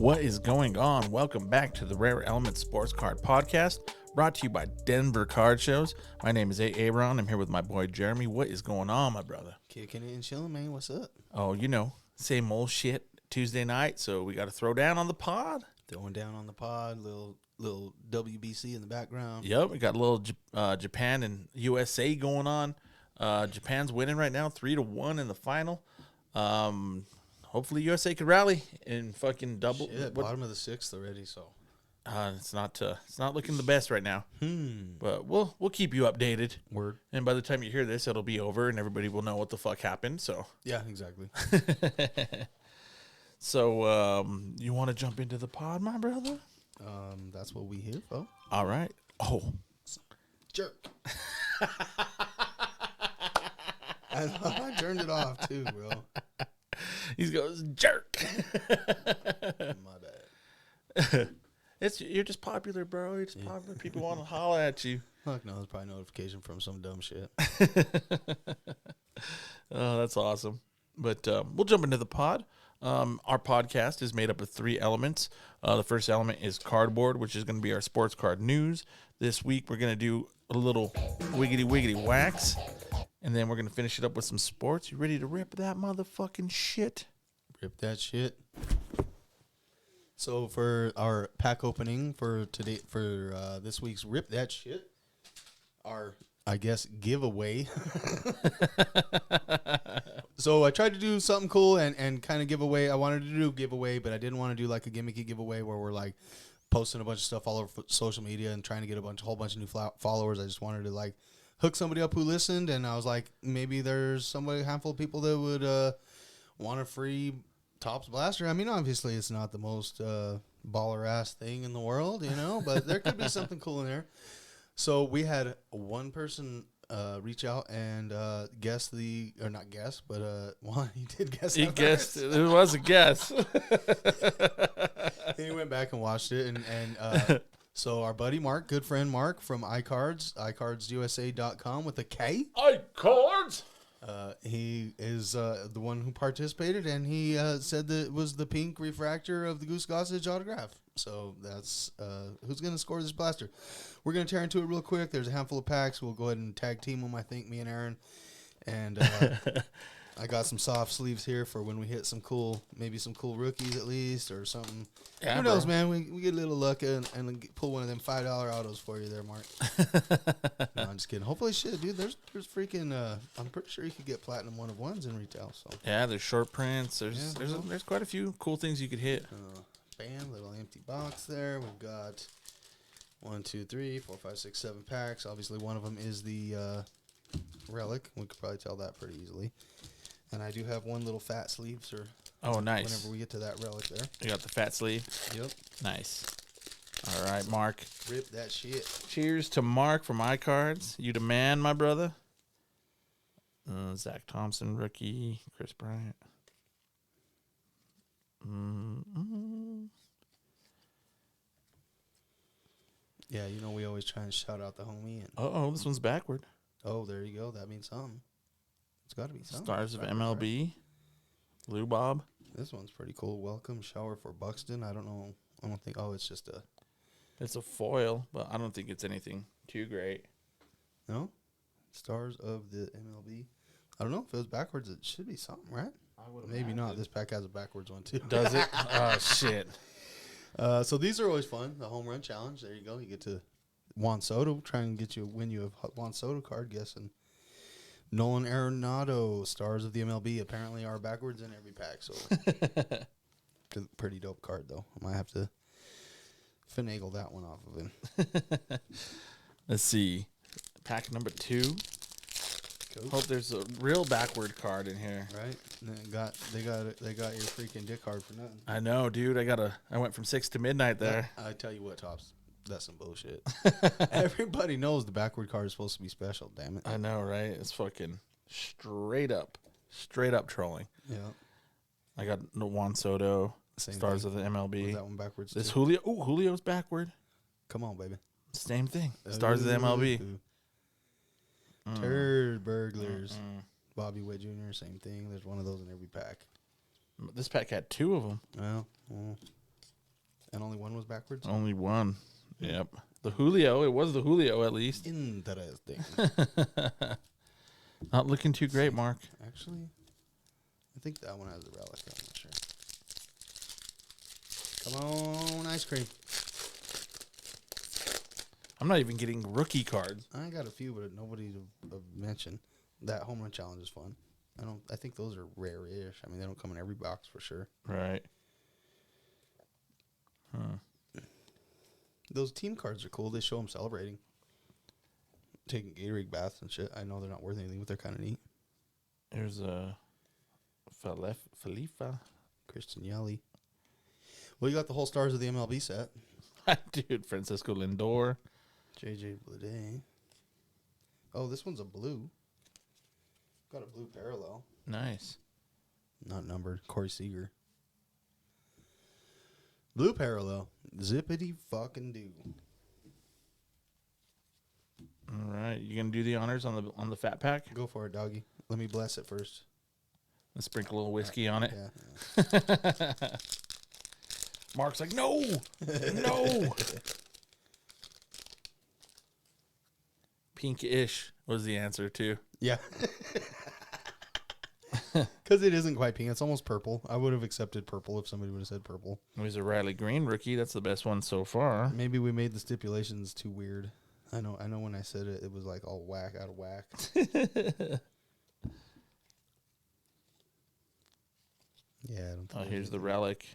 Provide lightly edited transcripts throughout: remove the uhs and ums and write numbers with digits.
What is going on? Welcome back to the Rare Element Sports Card Podcast, brought to you by Denver Card Shows. My name is Aaron. I'm here with my boy Jeremy. What is going on, my brother? Kicking it and chilling, man. What's up? Oh, you know, same old shit. Tuesday night, so we got to throw down on the pod. Throwing down on the pod, little WBC in the background. Yep, we got a little Japan and USA going on. Japan's winning right now, 3-1 in the final. Hopefully USA could rally and fucking double. Shit, bottom of the sixth already, so. It's not looking the best right now. But we'll keep you updated. Word. And by the time you hear this, it'll be over and everybody will know what the fuck happened. So Yeah, exactly. So you want to jump into the pod, my brother? That's what we here for. All right. Oh, Jerk. I turned it off too, bro. he goes jerk. My bad. You're just popular, bro. You're just popular. People want to holler at you. Fuck no, it's probably notification from some dumb shit. Oh, that's awesome. But we'll jump into the pod. Our podcast is made up of 3 elements. The first element is cardboard, which is going to be our sports card news. This week, we're going to do a little wiggity wax. And then we're going to finish it up with some sports. You ready to rip that motherfucking shit? Rip that shit. So for our pack opening for today, for this week's Rip That Shit, our, I guess, giveaway. So I tried to do something cool and kind of give away. I wanted to do a giveaway, but I didn't want to do like a gimmicky giveaway where we're like posting a bunch of stuff all over social media and trying to get a whole bunch of new followers. I just wanted to like hook somebody up who listened, and I was like, maybe there's a handful of people that would want a free Topps blaster. I mean, obviously it's not the most baller ass thing in the world, you know, but there could be something cool in there. So we had one person reach out and guess he did guess. He guessed. It was a guess. He went back and watched it, and so our buddy Mark, good friend Mark from iCards, iCardsUSA.com with a K. iCards. He is the one who participated, and he said that it was the pink refractor of the Goose Gossage autograph. So that's who's going to score this blaster. We're going to tear into it real quick. There's a handful of packs. We'll go ahead and tag team them, I think, me and Aaron. And I got some soft sleeves here for when we hit maybe some cool rookies at least or something. Yeah, who knows, man? We get a little luck and pull one of them $5 autos for you there, Mark. No, I'm just kidding. Hopefully, shit, dude. There's freaking. I'm pretty sure you could get platinum 1-of-1s in retail. So yeah, there's short prints. There's quite a few cool things you could hit. Bam, little empty box there. We've got 1, 2, 3, 4, 5, 6, 7 packs. Obviously, one of them is the relic. We could probably tell that pretty easily. And I do have one little fat sleeve, sir. Oh, nice. Whenever we get to that relic there. You got the fat sleeve? Yep. Nice. All right, Mark. Rip that shit. Cheers to Mark from iCards. You the man, my brother. Zach Thompson, rookie. Chris Bryant. Yeah, you know we always try and shout out the homie. And Uh-oh, this one's backward. oh, there you go. That means something. It's got to be something. Stars of MLB. Lou Bob. This one's pretty cool. Welcome shower for Buxton. I don't know. I don't think. Oh, it's just a. It's a foil, but I don't think it's anything too great. No? Stars of the MLB. I don't know if it was backwards. It should be something, right? Maybe not. This pack has a backwards one, too. Does it? Oh, shit. So these are always fun. The home run challenge. There you go. You get to Juan Soto. Try and win you a Juan Soto card, guessing. Nolan Arenado, Stars of the MLB, apparently are backwards in every pack. So pretty dope card, though. I might have to finagle that one off of him. Let's see. Pack number 2. Coach. Hope there's a real backward card in here. Right? And they got your freaking dick card for nothing. I know, dude. I went from 6 to midnight there. I tell you what, Tops. That's some bullshit. Everybody knows the backward card is supposed to be special, damn it. I know, right? It's fucking straight up trolling. Yeah. I got the Juan Soto, Same Stars thing. of the MLB. Was that one backwards? This too? Julio. Ooh, Julio's backward. Come on, baby. Same thing. Stars of the MLB. Turd burglars. Bobby Witt Jr., same thing. There's one of those in every pack. This pack had 2 of them. Well, And only one was backwards? Only one. Yep. The Julio. It was the Julio, at least. Interesting. Not looking too great, Mark. Actually, I think that one has a relic. I'm not sure. Come on, ice cream. I'm not even getting rookie cards. I got a few, but nobody to mention. That home run challenge is fun. I think those are rare-ish. I mean, they don't come in every box for sure. Right. Those team cards are cool. They show them celebrating, taking Gatorade baths and shit. I know they're not worth anything, but they're kind of neat. There's a Falifa. Christian Yelich. Well, you got the whole stars of the MLB set. Dude, Francisco Lindor. JJ Bleday. Oh, this one's a blue. Got a blue parallel. Nice. Not numbered. Corey Seager. Blue parallel. Zippity fucking do. All right. You going to do the honors on the fat pack? Go for it, doggy. Let me bless it first. Let's sprinkle a little whiskey on it. Yeah. Mark's like, no. No. Pink-ish was the answer, too. Yeah. Because it isn't quite pink. It's almost purple. I would have accepted purple if somebody would have said purple. It was a Riley Green rookie. That's the best one so far. Maybe we made the stipulations too weird. I know when I said it, it was like all out of whack. Yeah, I don't think Here's the relic.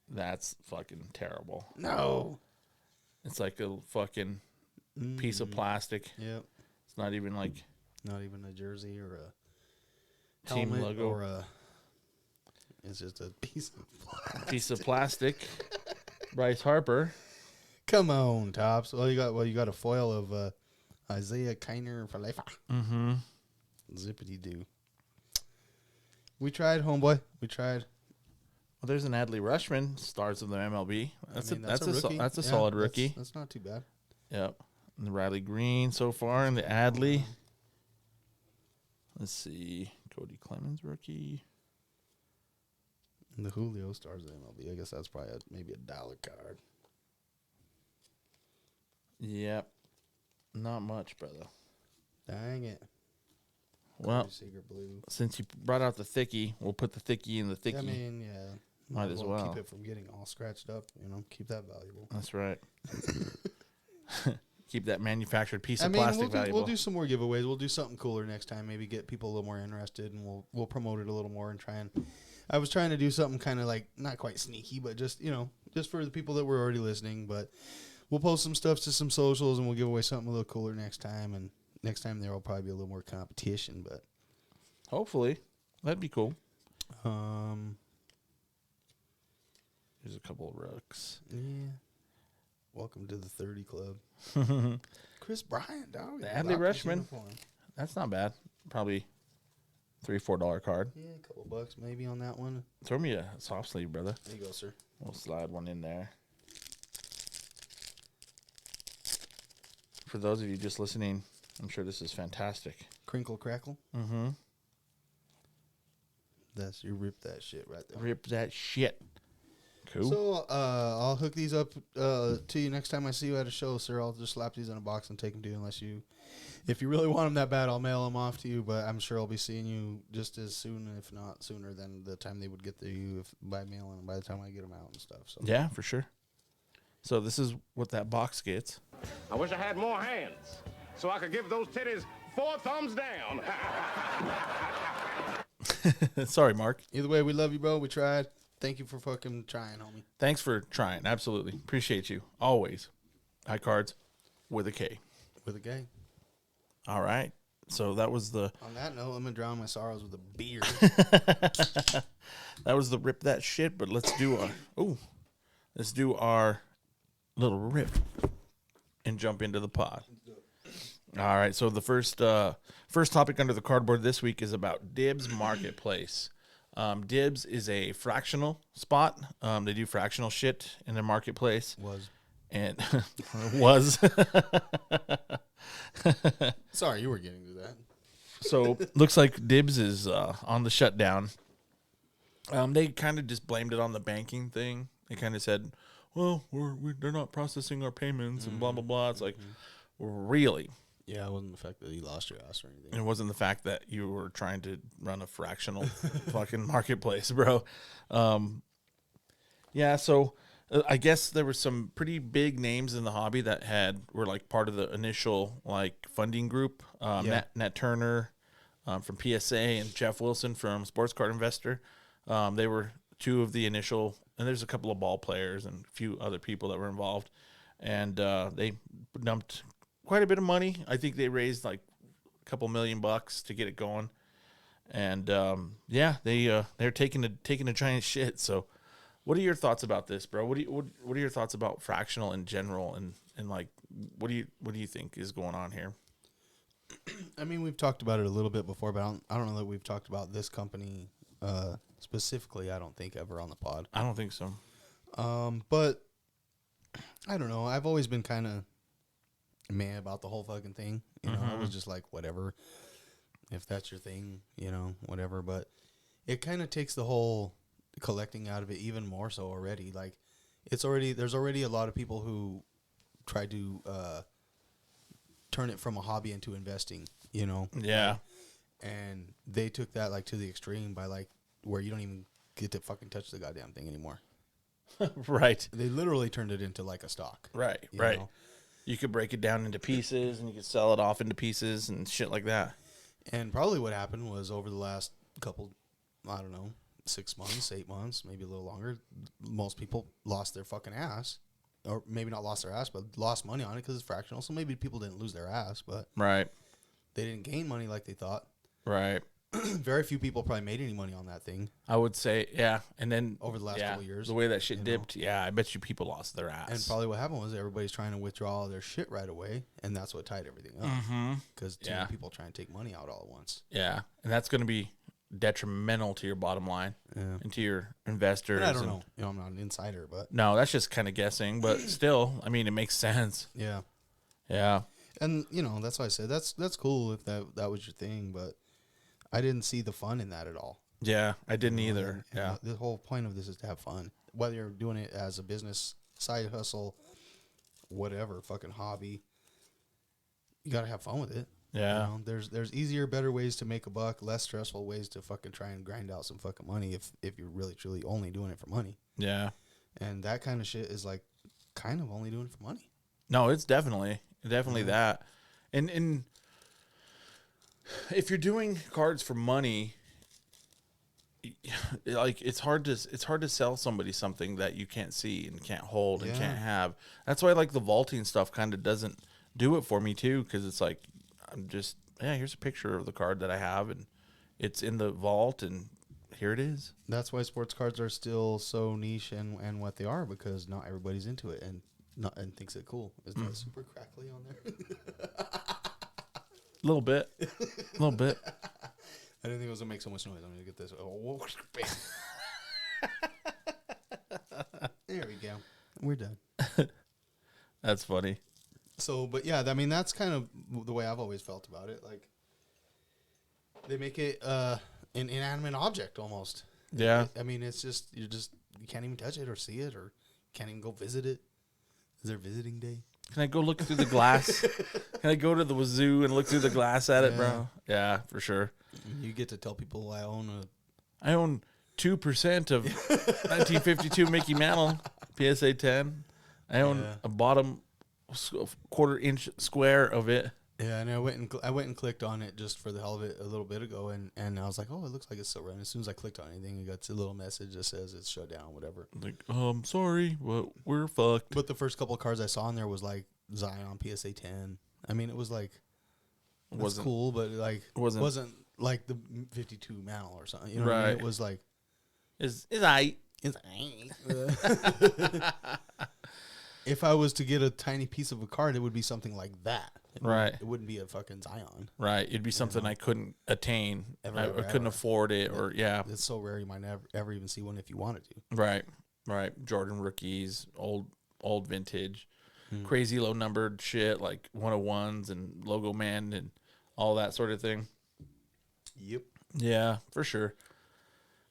That's fucking terrible. No. It's like a fucking piece of plastic. Yep. It's not even like Not even a jersey or a team helmet logo. or a. It's just a piece of plastic. Piece of plastic. Bryce Harper. Come on, Tops. Well, you got a foil of Isaiah Kiner Falefa. Mm-hmm. Zippity doo. We tried, homeboy. We tried. Well, there's an Adley Rushman, stars of the MLB. That's a Yeah, solid rookie. That's not too bad. Yep. And the Riley Green so far, and the Adley. Let's see, Cody Clemens rookie. And the Julio stars of the MLB. I guess that's probably maybe $1 card. Yep. Not much, brother. Dang it. Well, Corey Seager blue. since you brought out the thickie, we'll put the thickie in the thickie. I mean, yeah. Might as well. Keep it from getting all scratched up. Keep that valuable. That's right. Keep that manufactured piece of plastic valuable. We'll do some more giveaways. We'll do something cooler next time. Maybe get people a little more interested, and we'll promote it a little more and try and. I was trying to do something kind of like not quite sneaky, but just just for the people that were already listening. But we'll post some stuff to some socials, and we'll give away something a little cooler next time. And next time there will probably be a little more competition, but hopefully that'd be cool. Here's a couple of rooks. Yeah. Welcome to the 30 Club. Chris Bryant, dog. Adley Rushman. That's not bad. Probably $3-4 card. Yeah, a couple bucks maybe on that one. Throw me a soft sleeve, brother. There you go, sir. We'll slide one in there. For those of you just listening, I'm sure this is fantastic. Crinkle Crackle. Mm-hmm. You rip that shit right there. Rip that shit. Cool. So I'll hook these up to you next time I see you at a show, sir. I'll just slap these in a box and take them to you. If you really want them that bad, I'll mail them off to you. But I'm sure I'll be seeing you just as soon, if not sooner, than the time they would get to you by mail and by the time I get them out and stuff. So yeah, for sure. So this is what that box gets. I wish I had more hands so I could give those titties 4 thumbs down. Sorry, Mark. Either way, we love you, bro. We tried. Thank you for fucking trying, homie. Thanks for trying. Absolutely. Appreciate you. Always. High cards with a K. With a gang. All right. So that was the... On that note, I'm going to drown my sorrows with a beer. That was the rip that shit, but let's do our little rip and jump into the pod. All right. So the first topic under the cardboard this week is about Dibs Marketplace. Dibs is a fractional spot. They do fractional shit in their marketplace. Was. Sorry, you were getting to that. So looks like Dibs is on the shutdown. They kind of just blamed it on the banking thing. They kind of said, well, they're not processing our payments and blah blah blah. It's like, really? Yeah, it wasn't the fact that you lost your ass or anything. It wasn't the fact that you were trying to run a fractional fucking marketplace, bro. Yeah, so I guess there were some pretty big names in the hobby that were like part of the initial like funding group. Nat Turner from PSA and Jeff Wilson from Sports Card Investor. They were two of the initial, and there's a couple of ball players and a few other people that were involved, and they dumped quite a bit of money. I think they raised like a couple $1 million to get it going, and they're taking a giant shit. So, what are your thoughts about this, bro? What are your thoughts about fractional in general, and like what do you think is going on here? I mean, we've talked about it a little bit before, but I don't know that we've talked about this company specifically. I don't think ever on the pod. I don't think so. But I don't know. I've always been kind of mad about the whole fucking thing. You know, I was just like, whatever. If that's your thing, you know, whatever. But it kind of takes the whole collecting out of it even more so already. Like, there's already a lot of people who try to turn it from a hobby into investing, you know? Yeah. And they took that like to the extreme by like where you don't even get to fucking touch the goddamn thing anymore. Right. They literally turned it into like a stock. Right. you Right. know? You could break it down into pieces and you could sell it off into pieces and shit like that. And probably what happened was over the last couple, I don't know, 6 months, 8 months, maybe a little longer, most people lost their fucking ass. Or maybe not lost their ass, but lost money on it because it's fractional. So maybe people didn't lose their ass, but Right. they didn't gain money like they thought. Right. Very few people probably made any money on that thing. I would say, yeah. And then Over the last couple years, the way that shit you know. dipped, yeah, I bet you people lost their ass. And probably what happened was everybody's trying to withdraw all their shit right away, and that's what tied everything up. Because too many people trying to take money out all at once. Yeah. And that's going to be detrimental to your bottom line and to your investors. And I don't know. You know, I'm not an insider, but No, that's just kind of guessing, but still, I mean, it makes sense. yeah. Yeah. And you know, that's why I said that's cool if that was your thing, but I didn't see the fun in that at all. Yeah, I didn't either. And Yeah. the whole point of this is to have fun. Whether you're doing it as a business, side hustle, whatever, fucking hobby, you gotta have fun with it. Yeah. You know, there's easier, better ways to make a buck, less stressful ways to fucking try and grind out some fucking money if you're really truly only doing it for money. Yeah. And that kind of shit is like kind of only doing it for money. No, it's definitely that. And if you're doing cards for money, like it's hard to sell somebody something that you can't see and can't hold and Yeah. can't have. That's why like the vaulting stuff kind of doesn't do it for me too, because it's like I'm just here's a picture of the card that I have and it's in the vault and here it is. That's why sports cards are still so niche and what they are, because not everybody's into it and thinks it cool. Is that super crackly on there? A little bit. I didn't think it was gonna make so much noise. I'm gonna get this. Oh, bam. There we go. We're done. That's funny. So, but yeah, I mean, that's kind of the way I've always felt about it. Like, they make it an inanimate object almost. Yeah. I mean, it's just you can't even touch it or see it, or can't even go visit it. Is there visiting day? Can I go look through the glass? Can I go to the zoo and look through the glass at it, bro? Yeah, for sure. You get to tell people I own 2% of 1952 Mickey Mantle PSA 10. I own a bottom quarter-inch square of it. Yeah, and I went and clicked on it just for the hell of it a little bit ago, and I was like, oh, it looks like it's still running. As soon as I clicked on anything, it got a little message that says it's shut down, whatever. Like, sorry, but we're fucked. But the first couple of cards I saw on there was like Zion PSA 10. I mean, it was like that's cool, but like it wasn't like the 52 Mantle or something. You know what I mean? It was like It's if I was to get a tiny piece of a card, it would be something like that. It wouldn't be a fucking Zion. Right. It'd be something I couldn't attain. I couldn't afford it, or It's so rare you might ever even see one if you wanted to. Right. Jordan rookies, old vintage, crazy low numbered shit like 101s and Logo Man and all that sort of thing. Yep. Yeah, for sure.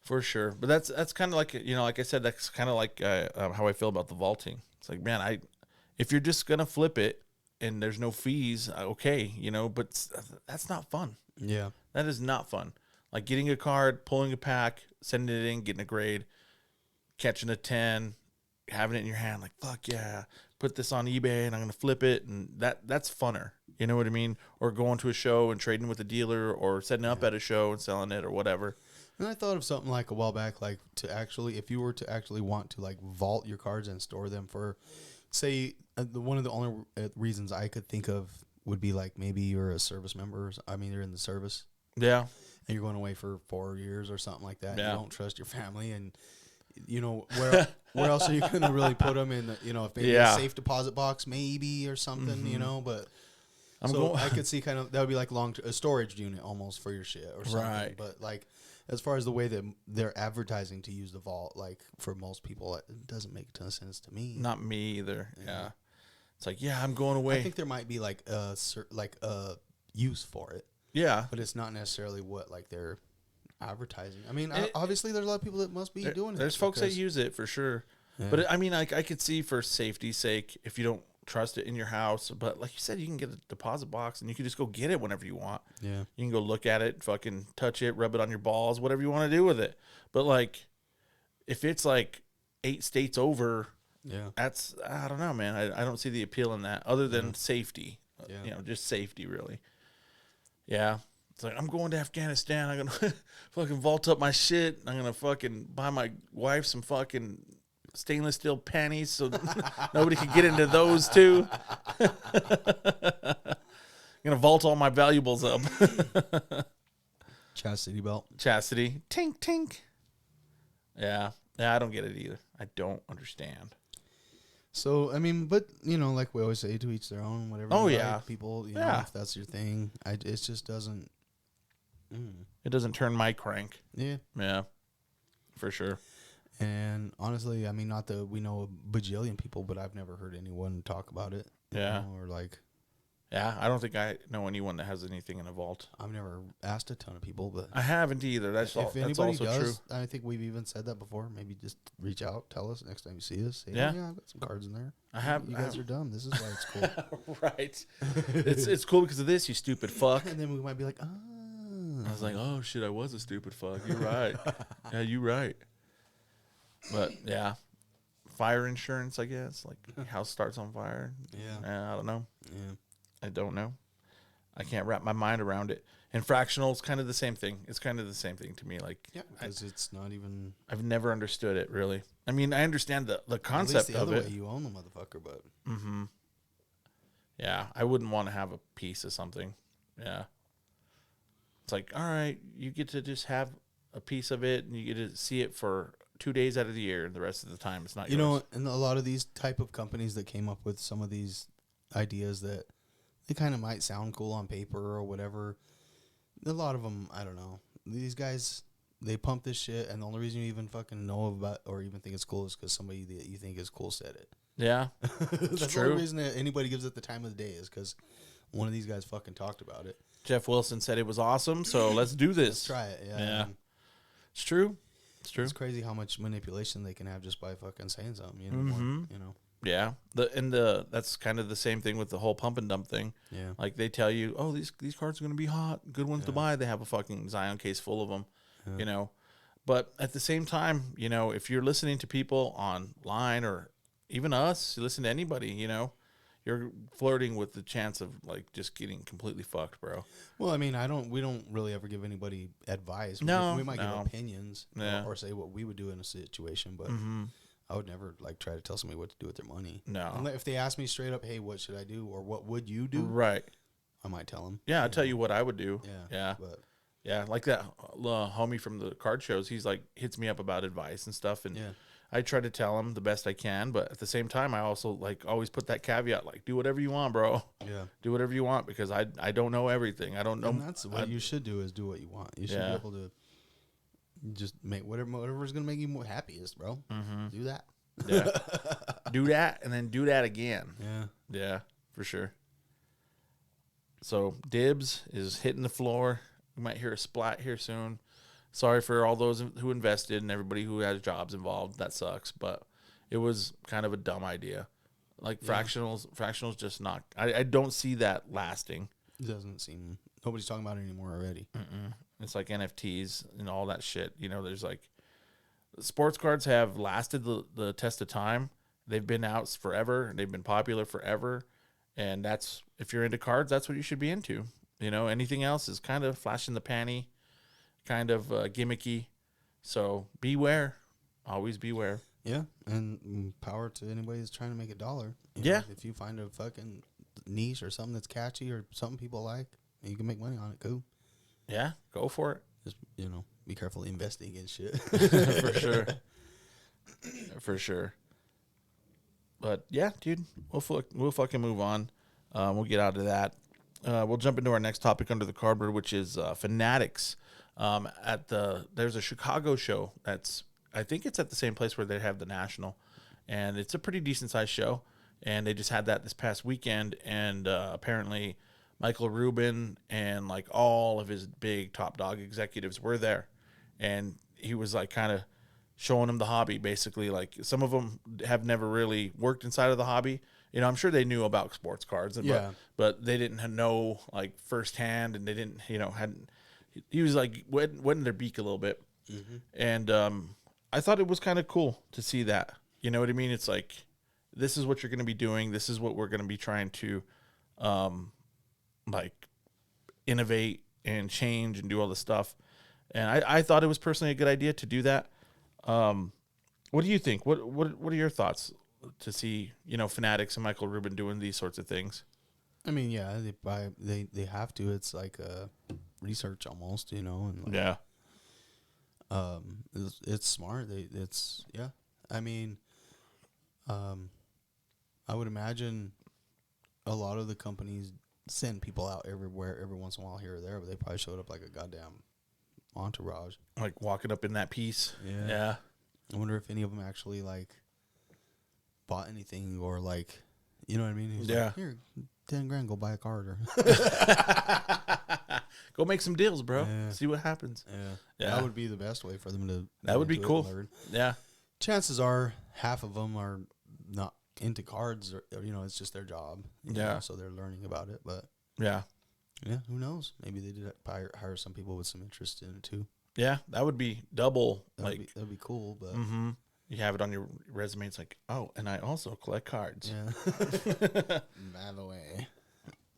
For sure. But that's kind of like, like I said, that's kind of like how I feel about the vaulting. It's like, man, if you're just going to flip it and there's no fees, okay, but that's not fun. Yeah. That is not fun. Like getting a card, pulling a pack, sending it in, getting a grade, catching a 10, having it in your hand, like, fuck yeah, put this on eBay and I'm going to flip it. And that's funner. You know what I mean? Or going to a show and trading with a dealer or setting up at a show and selling it or whatever. And I thought of something like a while back, like to actually, if you were to actually want to like vault your cards and store them for, say, one of the only reasons I could think of would be like maybe you're a service member. You're in the service. Yeah. And you're going away for 4 years or something like that. Yeah. You don't trust your family, and where else are you going to really put them in? If maybe a safe deposit box, maybe, or something. But I could see kind of that would be like a storage unit almost for your shit or something. Right. But like as far as the way that they're advertising to use the vault, like for most people, it doesn't make a ton of sense to me. Not me either. Yeah. It's like, yeah, I'm going away. I think there might be like a use for it. Yeah. But it's not necessarily what like they're advertising. Obviously there's a lot of people that must be doing it. There's folks that use it for sure. Yeah. But I could see for safety's sake, if you don't trust it in your house, but like you said, you can get a deposit box and you can just go get it whenever you want. Yeah. You can go look at it, fucking touch it, rub it on your balls, whatever you want to do with it. But like, if it's like 8 states over, I don't know, man. I don't see the appeal in that other than safety. Yeah. Just safety, really. Yeah. It's like, I'm going to Afghanistan. I'm going to fucking vault up my shit. I'm going to fucking buy my wife some fucking stainless steel panties so nobody can get into those too. I'm going to vault all my valuables up. Chastity belt. Chastity. Tink, tink. Yeah. I don't get it either. I don't understand. So, but, like we always say, to each their own, whatever. Oh, yeah. Like, people, know, if that's your thing. It just doesn't. It doesn't turn my crank. Yeah. Yeah. For sure. And honestly, not that we know a bajillion people, but I've never heard anyone talk about it. Yeah. Or like. Yeah, I don't think I know anyone that has anything in a vault. I've never asked a ton of people, but I haven't either. That's also true. I think we've even said that before. Maybe just reach out, tell us next time you see us. Say, yeah, I've got some cards in there. You guys are dumb. This is why it's cool. Right. It's cool because of this, you stupid fuck. And then we might be like, I was like, oh shit, I was a stupid fuck. You're right. Yeah, you're right. But yeah, fire insurance, I guess. Like house starts on fire. Yeah. I don't know. Yeah. I don't know. I can't wrap my mind around it. And fractional's kind of the same thing. It's kind of the same thing to me. Like, because it's not even. I've never understood it really. I understand the concept at least the of other it. Way you own the motherfucker, but. Mm-hmm. Yeah, I wouldn't want to have a piece of something. Yeah. It's like, all right, you get to just have a piece of it, and you get to see it for 2 days out of the year, and the rest of the time it's not yours. And a lot of these type of companies that came up with some of these ideas that they kind of might sound cool on paper or whatever. A lot of them, I don't know. These guys, they pump this shit, and the only reason you even fucking know about or even think it's cool is because somebody that you think is cool said it. Yeah, that's the only reason that anybody gives it the time of the day is because one of these guys fucking talked about it. Jeff Wilson said it was awesome, so let's do this. Let's try it. Yeah. It's true. It's true. It's crazy how much manipulation they can have just by fucking saying something. Yeah. That's kind of the same thing with the whole pump and dump thing. Yeah. Like they tell you, oh, these cards are going to be hot, good ones to buy. They have a fucking Zion case full of them, But at the same time, if you're listening to people online or even us, you listen to anybody, you're flirting with the chance of like just getting completely fucked, bro. Well, we don't really ever give anybody advice. We might give opinions or say what we would do in a situation, but I would never like try to tell somebody what to do with their money. No. And if they ask me straight up, hey, what should I do? Or what would you do? Right. I might tell them. Yeah, I'll tell you what I would do. Yeah. Yeah, like that homie from the card shows, he's like hits me up about advice and stuff, and I try to tell him the best I can, but at the same time, I also like always put that caveat, like do whatever you want, bro. Yeah, do whatever you want because I don't know everything. I don't know. And that's what you should do is do what you want. You should be able to just make whatever's gonna make you more happiest, bro. Do that. Yeah, do that and then do that again. Yeah, for sure. So Dibs is hitting the floor. We might hear a splat here soon. Sorry for all those who invested and everybody who has jobs involved. That sucks, but it was kind of a dumb idea. Like fractionals just not. I don't see that lasting. It doesn't seem. Nobody's talking about it anymore already. It's like NFTs and all that shit. You know, there's like sports cards have lasted the test of time. They've been out forever. They've been popular forever. And that's, if you're into cards, that's what you should be into. You know, anything else is kind of flash in the panty, kind of gimmicky. So beware. Always beware. Yeah, and power to anybody who's trying to make $1. Yeah. If you find a fucking niche or something that's catchy or something people like, and you can make money on it, cool. Yeah, go for it. Just, be careful investing in shit. For sure. For sure. But yeah, dude, we'll fucking move on. We'll get out of that. We'll jump into our next topic under the cardboard, which is Fanatics. There's a Chicago show I think it's at the same place where they have the National, and it's a pretty decent sized show. And they just had that this past weekend, and apparently Michael Rubin and like all of his big top dog executives were there, and he was like kind of showing them the hobby. Basically, like some of them have never really worked inside of the hobby. You know, I'm sure they knew about sports cards, but they didn't know like firsthand, and they didn't, hadn't. He was like wet in their beak a little bit, and I thought it was kind of cool to see that. You know what I mean? It's like, this is what you're going to be doing. This is what we're going to be trying to, like, innovate and change and do all this stuff. And I thought it was personally a good idea to do that. What do you think? What are your thoughts to see, Fanatics and Michael Rubin doing these sorts of things? I mean, yeah, they have to. It's like research almost, and like, Yeah. It's smart. I mean, I would imagine a lot of the companies send people out everywhere every once in a while here or there, but they probably showed up like a goddamn entourage. Like walking up in that piece. Yeah. I wonder if any of them actually like bought anything or like, you know what I mean? He's like, here, 10 grand, go buy a card or go make some deals, bro. Yeah. See what happens. Yeah. That would be the best way for them to. That would be cool. Yeah. Chances are half of them are not into cards or it's just their job. So they're learning about it, but yeah, who knows? Maybe they did hire some people with some interest in it too. Yeah, that would be double. That'd be cool, but you have it on your resume. It's like, oh, and I also collect cards. Yeah. By the way,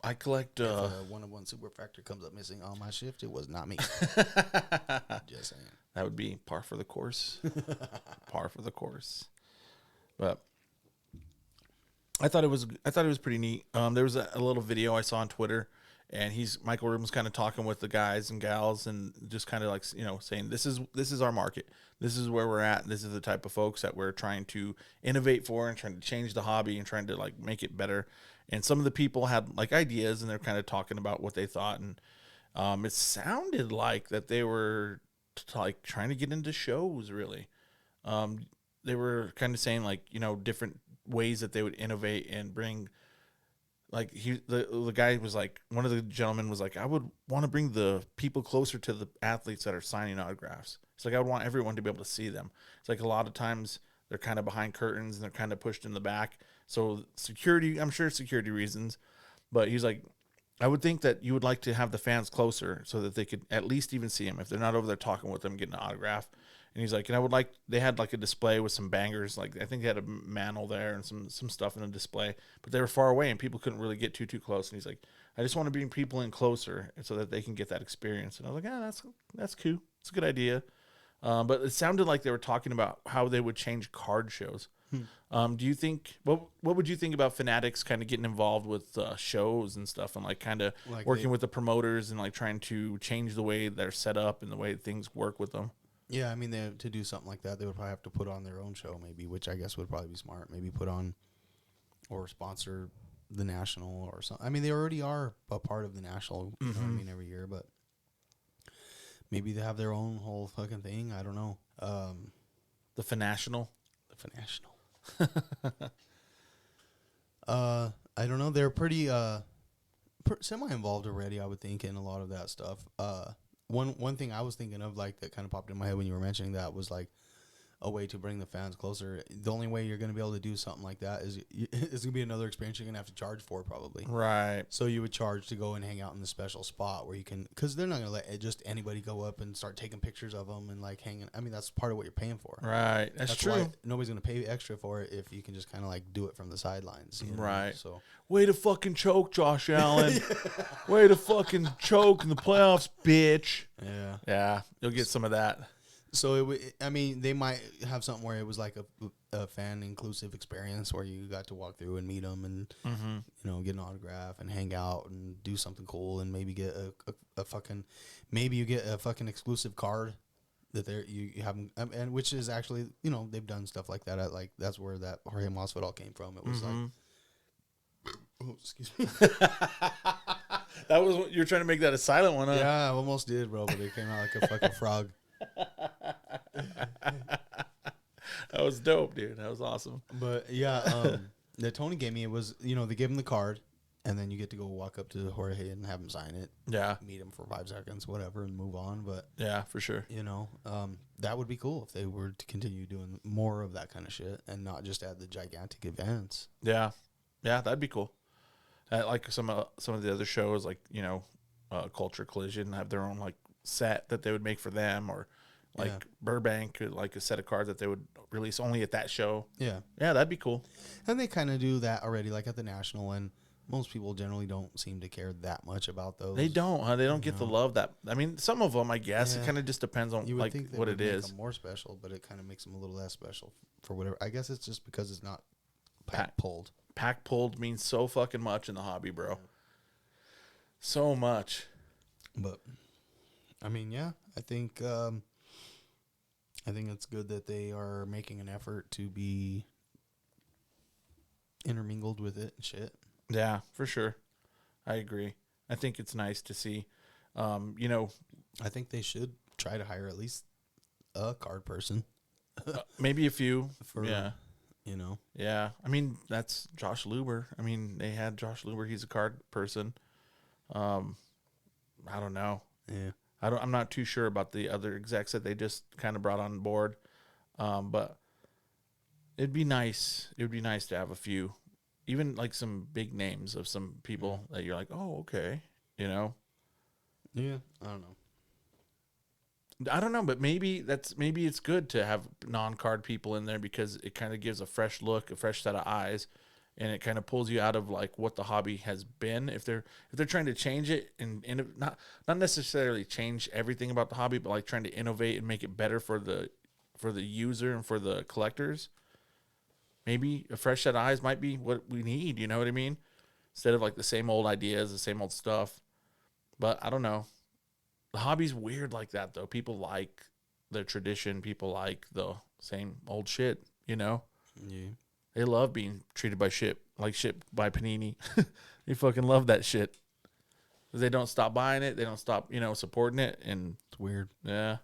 I collect. If a 1-of-1 super factor comes up missing on my shift, it was not me. Just saying. That would be par for the course. Par for the course. But I thought it was pretty neat. There was a little video I saw on Twitter, and Michael Rubin's kind of talking with the guys and gals, and just kind of like saying this is our market, this is where we're at, this is the type of folks that we're trying to innovate for and trying to change the hobby and trying to like make it better. And some of the people had like ideas, and they're kind of talking about what they thought, and it sounded like that they were like trying to get into shows. Really, they were kind of saying like different ways that they would innovate and bring. Like the guy was like, one of the gentlemen was like, I would want to bring the people closer to the athletes that are signing autographs. It's like I would want everyone to be able to see them. It's like a lot of times they're kind of behind curtains and they're kind of pushed in the back. So security, I'm sure security reasons, but he's like, I would think that you would like to have the fans closer so that they could at least even see him if they're not over there talking with them, getting an autograph. And he's like, and I would like, they had like a display with some bangers. Like I think they had a mantle there and some stuff in the display, but they were far away and people couldn't really get too close. And he's like, I just want to bring people in closer so that they can get that experience. And I was like, that's cool. It's a good idea. But it sounded like they were talking about how they would change card shows. Do you think, what would you think about Fanatics kind of getting involved with shows and stuff and like kind of like working with the promoters and like trying to change the way they're set up and the way things work with them? Yeah, I mean, to do something like that, they would probably have to put on their own show, maybe, which I guess would probably be smart. Maybe put on or sponsor the National or something. I mean, they already are a part of the National, you know what I mean, every year, but maybe they have their own whole fucking thing. I don't know. The Fanational? The Fanational. I don't know. They're pretty semi-involved already, I would think, in a lot of that stuff. one thing I was thinking of, like, that kind of popped in my head when you were mentioning that was like a way to bring the fans closer. The only way you're going to be able to do something like that is it's going to be another experience you're going to have to charge for, probably. Right. So you would charge to go and hang out in the special spot where you can, because they're not going to let just anybody go up and start taking pictures of them and like hanging. I mean, that's part of what you're paying for. Right. That's true. Why nobody's going to pay extra for it if you can just kind of like do it from the sidelines. You know? Right. So way to fucking choke, Josh Allen. Way to fucking choke in the playoffs, bitch. yeah. Yeah, you'll get some of that. So I mean, they might have something where it was like a fan inclusive experience where you got to walk through and meet them and you know, get an autograph and hang out and do something cool and maybe get a fucking, maybe you get a fucking exclusive card that you haven't, and which is actually, you know, they've done stuff like that at, like, that's where that Jorge Masvidal came from. It was like, oh, excuse me. That was what you're trying to make that a silent one, huh? Yeah, I almost did, bro, but it came out like a fucking frog. That was dope, dude. That was awesome. But yeah, that Tony gave me, it was, you know, they give him the card and then you get to go walk up to Jorge and have him sign it. Yeah. Meet him for 5 seconds, whatever, and move on. But Yeah, for sure. you know, that would be cool if they were to continue doing more of that kind of shit and not just at the gigantic events. Yeah. Yeah, that'd be cool. Like some of the other shows, like, you know, Culture Collision have their own like set that they would make for them, or like Burbank, like a set of cards that they would release only at that show. Yeah. Yeah, that'd be cool. And they kind of do that already, like at the National, and most people generally don't seem to care that much about those. They don't, huh? They don't get the love that, I mean, some of them, I guess. Yeah. It kind of just depends on You would like think what it is. them more special, but it kind of makes them a little less special for whatever. I guess it's just because it's not pulled. Pack pulled means so fucking much in the hobby, bro. So much. But I mean, yeah, I think it's good that they are making an effort to be intermingled with it and shit. Yeah, for sure. I agree. I think it's nice to see. You know, I think they should try to hire at least a card person. maybe a few. For, yeah. You know. Yeah. I mean, that's Josh Luber. I mean, they had Josh Luber. He's a card person. I don't know. Yeah. I'm not too sure about the other execs that they just kind of brought on board. But it'd be nice. It would be nice to have a few, even like some big names of some people that you're like, oh, okay, you know? Yeah. I don't know, but maybe it's good to have non-card people in there because it kind of gives a fresh look, a fresh set of eyes, and it kind of pulls you out of like what the hobby has been. If they're trying to change it and not necessarily change everything about the hobby, but like trying to innovate and make it better for the user and for the collectors, maybe a fresh set of eyes might be what we need. You know what I mean? Instead of like the same old ideas, the same old stuff. But I don't know. The hobby's weird like that, though. People like their tradition. People like the same old shit, you know? Yeah. They love being treated by shit by Panini. They fucking love that shit. They don't stop buying it. They don't stop, you know, supporting it. And It's weird. yeah.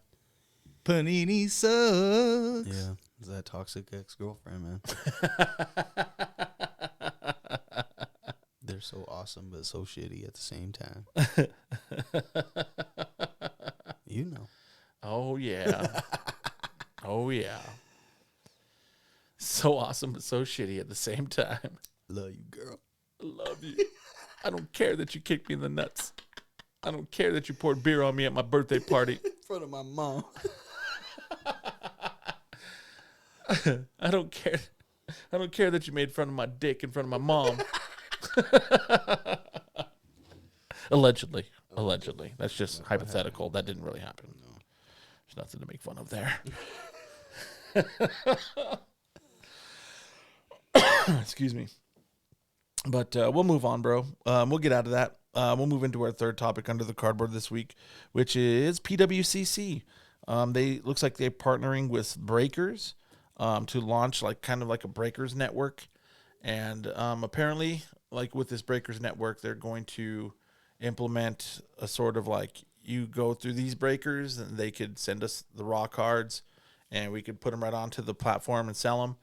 Panini sucks. Yeah. Is that toxic ex-girlfriend, man? They're so awesome, but so shitty at the same time. You know. Oh, yeah. Oh, yeah. So awesome, but so shitty at the same time. Love you, girl. I love you. I don't care that you kicked me in the nuts. I don't care that you poured beer on me at my birthday party. In front of my mom. I don't care. I don't care that you made fun of my dick in front of my mom. Allegedly. That's just hypothetical. That didn't really happen. No. There's nothing to make fun of there. Excuse me. But we'll move on, bro. We'll get out of that. We'll move into our third topic under the cardboard this week, which is PWCC. Looks like they're partnering with Breakers to launch like kind of like a Breakers network. And apparently, like with this Breakers network, they're going to implement a sort of like you go through these breakers and they could send us the raw cards and we could put them right onto the platform and sell them.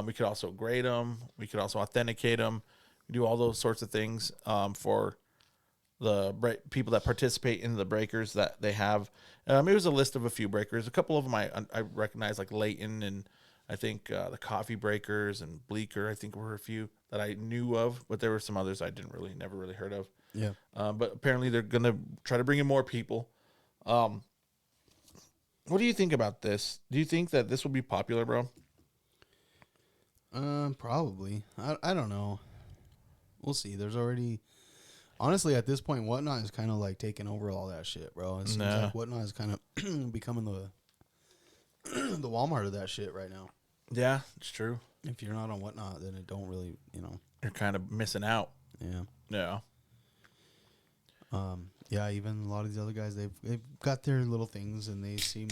We could also grade them. We could also authenticate them. We do all those sorts of things for people that participate in the breakers that they have. It was a list of a few breakers. A couple of them I recognize, like Leighton, and I think the Coffee Breakers and Bleecker, I think were a few that I knew of, but there were some others I never really heard of. Yeah. But apparently they're going to try to bring in more people. What do you think about this? Do you think that this will be popular, bro? Probably. I don't know. We'll see. There's already, honestly, at this point, Whatnot is kind of like taking over all that shit, bro. It seems like Whatnot is kind of becoming the Walmart of that shit right now. Yeah, it's true. If you're not on Whatnot, then it don't really, You're kind of missing out. Yeah. Yeah. Yeah, even a lot of these other guys, they've got their little things, and they seem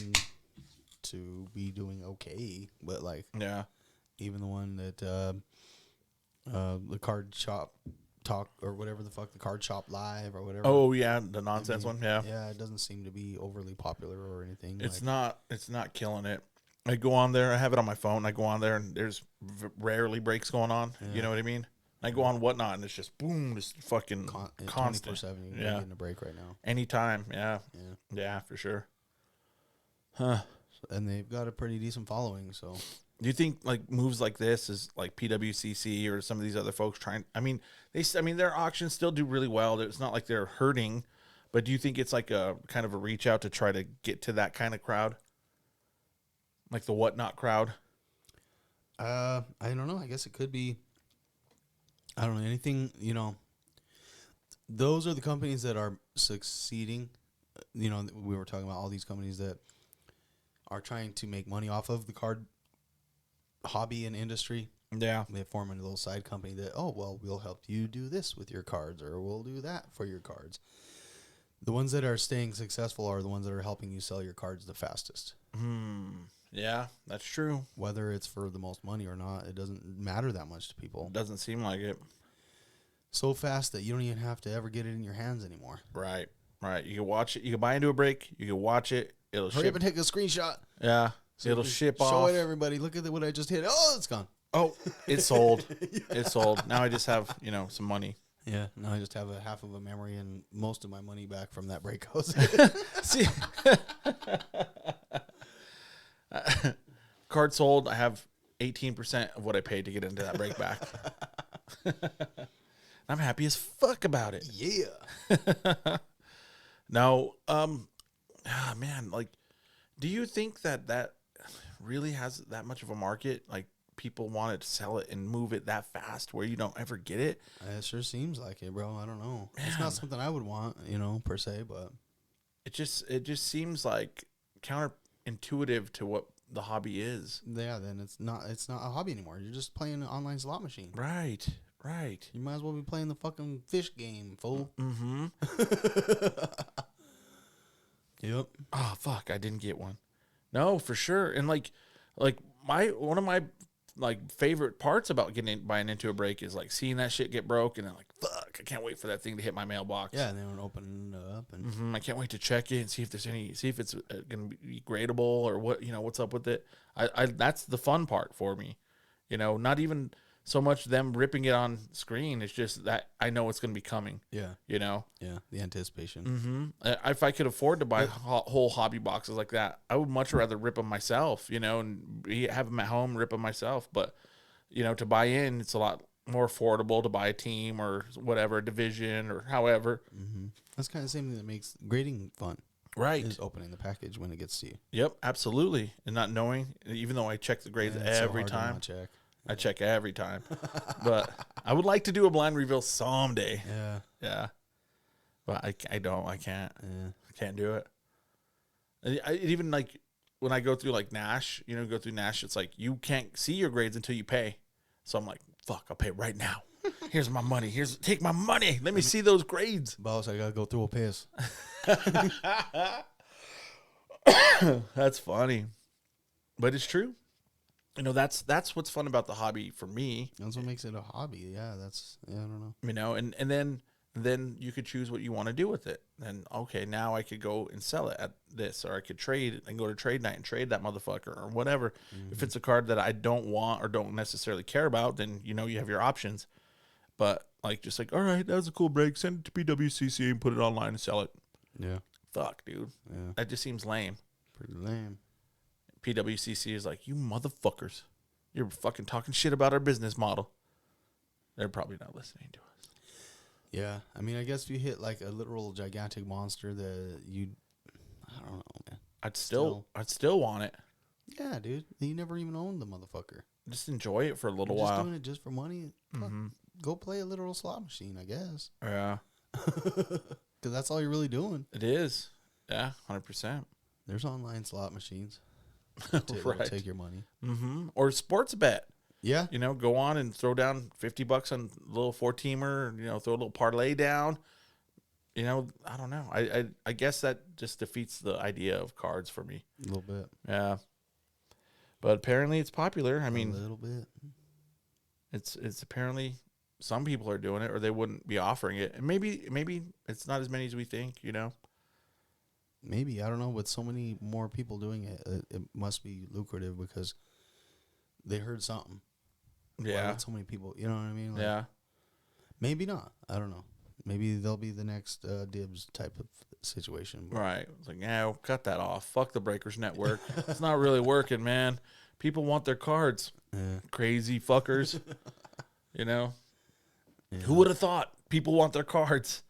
to be doing okay. But like, yeah, even the one that the card shop talk or whatever the fuck, the card shop live or whatever. Oh yeah, the nonsense one. Yeah, yeah, it doesn't seem to be overly popular or anything. It's not killing it. I go on there. I have it on my phone. I go on there, and there's rarely breaks going on. Yeah. You know what I mean? I go on Whatnot, and it's just boom, just fucking constant. 24/7. You're getting a break right now. Anytime. Yeah, for sure. Huh? And they've got a pretty decent following. So, do you think like moves like this is like PWCC or some of these other folks trying? I mean, their auctions still do really well. It's not like they're hurting, but do you think it's like a kind of a reach out to try to get to that kind of crowd, like the Whatnot crowd? I don't know. I guess it could be. I don't know anything, those are the companies that are succeeding. We were talking about all these companies that are trying to make money off of the card hobby and industry. Yeah. They form a little side company that, we'll help you do this with your cards, or we'll do that for your cards. The ones that are staying successful are the ones that are helping you sell your cards the fastest. Yeah, that's true. Whether it's for the most money or not, it doesn't matter that much to people. Doesn't seem like it. So fast that you don't even have to ever get it in your hands anymore. Right. You can watch it. You can buy into a break. You can watch it. It'll hurry up and take a screenshot. Yeah. So it'll ship off. Show it to everybody. Look at what I just hit. Oh, it's gone. Oh, it's sold. It's sold. Now I just have, some money. Yeah. Now I just have a half of a memory and most of my money back from that break house. See. Card sold. I have 18% of what I paid to get into that break back. I'm happy as fuck about it. Yeah. Now, man, like, do you think that really has that much of a market? Like, people want to sell it and move it that fast where you don't ever get it? It sure seems like it, bro. I don't know. Man. It's not something I would want, per se, but it just seems like counterintuitive to what the hobby is. Yeah, then it's not a hobby anymore. You're just playing an online slot machine. Right. You might as well be playing the fucking fish game, fool. Mm-hmm. Yep. Oh fuck! I didn't get one. No, for sure. And like one of my favorite parts about buying into a break is like seeing that shit get broke and then like fuck, I can't wait for that thing to hit my mailbox. Yeah, and then open it up and I can't wait to check it and see if it's gonna be gradable or what's up with it. I that's the fun part for me. Not even so much them ripping it on screen. It's just that I know it's going to be coming. Yeah. Yeah. The anticipation. If I could afford to buy whole hobby boxes like that, I would much rather rip them myself, and have them at home, rip them myself. But, to buy in, it's a lot more affordable to buy a team or whatever, division or however. That's kind of the same thing that makes grading fun. Right. Is opening the package when it gets to you. Yep, absolutely. And not knowing, even though I check the grades every time. I check every time, but I would like to do a blind reveal someday. Yeah. But I can't. Yeah. I can't do it. Even like when I go through like Nash, it's like you can't see your grades until you pay. So I'm like, fuck, I'll pay right now. Here's my money. Take my money. Let me see those grades. Boss, I gotta go through a piss. That's funny, but it's true. That's what's fun about the hobby for me. That's what makes it a hobby. Yeah, I don't know. And then you could choose what you want to do with it. And okay, now I could go and sell it at this, or I could trade it and go to trade night and trade that motherfucker or whatever. If it's a card that I don't want or don't necessarily care about, then you have your options. But Like, just like, all right, that was a cool break. Send it to PWCC and put it online and sell it. Yeah. Fuck, dude. Yeah. That just seems lame. Pretty lame. PWCC is like, you motherfuckers. You're fucking talking shit about our business model. They're probably not listening to us. Yeah. I mean, I guess if you hit like a literal gigantic monster that you, I don't know, man. I'd still want it. Yeah, dude. You never even owned the motherfucker. Just enjoy it for a little You're just while. doing it just for money. Fuck, go play a literal slot machine, I guess. Yeah, Because that's all you're really doing. it is. Yeah, 100%. There's online slot machines. That'll Right. take your money. Or sports bet. Yeah. You know, go on and throw down $50 on a little 4-teamer. You know, throw a little parlay down. You know, I don't know. I guess that just defeats the idea of cards for me. A little bit. Yeah. But apparently it's popular. I A mean, little bit. it's apparently some people are doing it, or they wouldn't be offering it. And maybe it's not as many as we think, you know. Maybe. I don't know. With so many more people doing it, it must be lucrative because they heard something. Why Yeah. would so many people, you know what I mean? Like, Yeah. Maybe not. I don't know. Maybe they'll be the next Dibs type of situation. But Right. It's like, yeah, cut that off. Fuck the Breakers Network. It's not really working, man. People want their cards. Yeah. Crazy fuckers. You know? Yeah. Who would have thought people want their cards?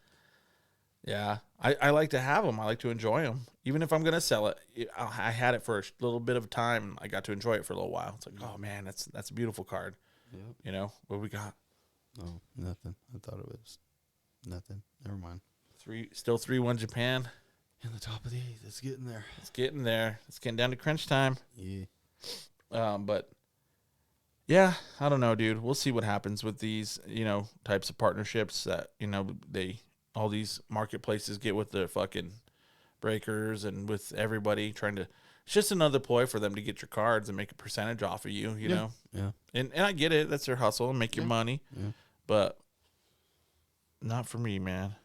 Yeah. I like to have them. I like to enjoy them. Even if I'm going to sell it, I had it for a little bit of time. I got to enjoy it for a little while. It's like, oh, man, that's a beautiful card. Yep. You know? What we got? No, nothing. I thought it was nothing. Never mind. Still 3-1 Japan. In the top of the eighth. It's getting there. It's getting there. It's getting down to crunch time. Yeah. But yeah, I don't know, dude. We'll see what happens with these, you know, types of partnerships that, you know, all these marketplaces get with their fucking Breakers and with everybody trying to. It's just another ploy for them to get your cards and make a percentage off of you, you know. Yeah. And I get it. That's their hustle and make your money. Yeah. But not for me, man.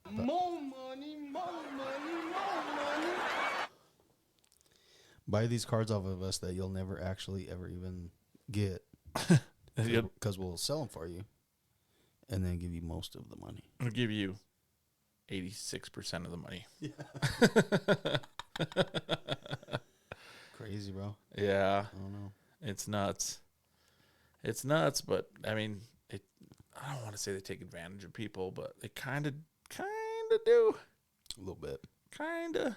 More money, more money, more money. Buy these cards off of us that you'll never actually ever even get. I'll Because we'll sell them for you. And then give you most of the money. give you 86% of the money. Crazy, bro. Yeah. I don't know. It's nuts. It's nuts, but I mean, I don't want to say they take advantage of people, but they kind of do. A little bit. Kind of. A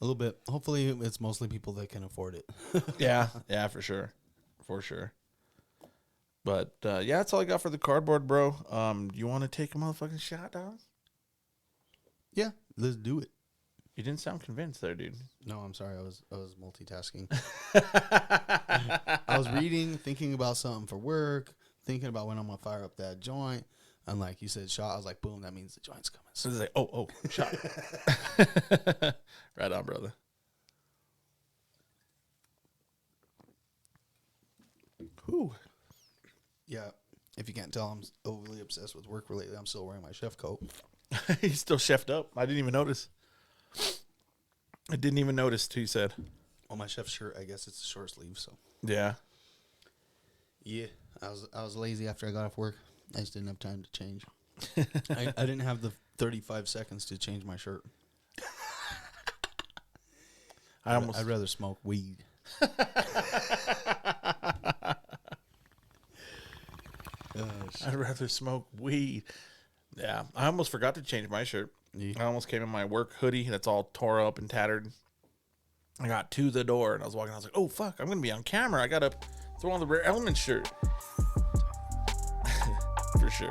little bit. Hopefully, it's mostly people that can afford it. Yeah, for sure. For sure. But yeah, that's all I got for the cardboard, bro. You want to take a motherfucking shot, dog? Yeah, let's do it. You didn't sound convinced there, dude. No, I'm sorry. I was multitasking. I was reading, thinking about something for work, thinking about when I'm gonna fire up that joint. And like you said, shot. I was like, boom, that means the joint's coming. So it's like, oh, shot. Right on, brother. Whew. Yeah. If you can't tell, I'm overly obsessed with work lately. I'm still wearing my chef coat. He's still chefed up. I didn't even notice. I didn't even notice till you said. Well, my chef shirt, I guess it's a short sleeve. So Yeah. yeah, I was lazy after I got off work. I just didn't have time to change. I didn't have the 35 seconds to change my shirt. I'd rather smoke weed. I'd rather smoke weed. Yeah. I almost forgot to change my shirt. Yeah. I almost came in my work hoodie that's all tore up and tattered. I got to the door and I was walking. I was like, oh, fuck. I'm going to be on camera. I got to throw on the Rare Elements shirt. For sure.